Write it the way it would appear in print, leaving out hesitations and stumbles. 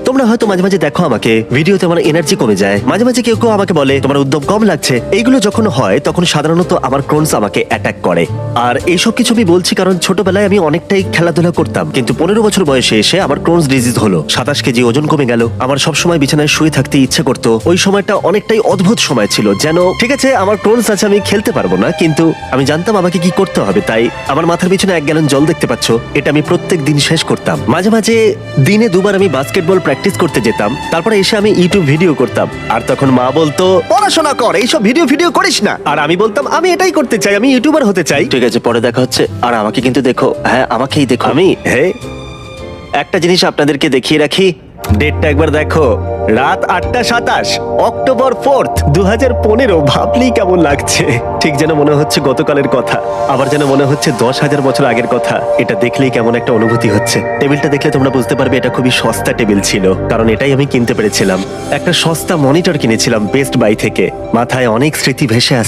তোমরা হয়তো মাঝে মাঝে দেখো আমাকে ভিডিওতে আমার এনার্জি কমে যায়, মাঝে মাঝে কেউ কেউ আমাকে বলে তোমার উদ্যম কম লাগছে। এইগুলো যখন হয় তখন সাধারণত আমার ক্রোনস আমাকে অ্যাটাক করে। আর এইসব কিছু আমি বলছি কারণ ছোটবেলায় আমি অনেকটাই খেলাধুলা করতাম, কিন্তু 15 বছর বয়সে এসে আমার ক্রোনস ডিজিজ হলো। 27 কেজি ওজন কমে গেল। আমার সব সময় বিছানায় শুয়ে থাকতে ইচ্ছে করতো। ওই সময়টা অনেকটাই অদ্ভুত সময় ছিল, যেন ঠিক আছে আমার ক্রোনস আছে, আমি খেলতে পারবো না, কিন্তু আমি জানতাম আমাকে কি করতে হবে। তাই আমার মাথার পিছনে 1 গ্যালন জল দেখতে পাচ্ছ, এটা আমি প্রত্যেক দিন শেষ করতাম। মাঝে মাঝে দিনে 2 বার আমি বাস্কেটবল প্র্যাকটিস করতে যেতাম। তারপরে এসে আমি ইউটিউব ভিডিও করতাম। আর তখন মা বলতো পড়াশোনা কর, এইসব ভিডিও করিস না। আর আমি বলতাম আমি এটাই করতে চাই, আমি ইউটিউবার হতে চাই। ঠিক আছে, পরে দেখা হচ্ছে। আর আমাকে কিন্তু দেখো, হ্যাঁ আমাকেই দেখো। আমি একটা জিনিস আপনাদেরকে দেখিয়ে রাখি, ডেটটা একবার দেখো, রাত 8:27, অক্টোবর 4th, 2015। ভাবলেই কেমন লাগছে, ঠিক যেন মনে হচ্ছে গতকালের কথা, আবার যেন মনে হচ্ছে 10,000 বছর আগের কথা। এটা দেখলেই কেমন একটা অনুভূতি হচ্ছে। টেবিলটা দেখলে তোমরা বুঝতে পারবে এটা খুবই সস্তা টেবিল ছিল, কারণ এটাই আমি কিনতে পেরেছিলাম। একটা সস্তা মনিটর কিনেছিলাম বেস্ট বাই থেকে। মাথায় অনেক স্মৃতি ভেসে আসছে।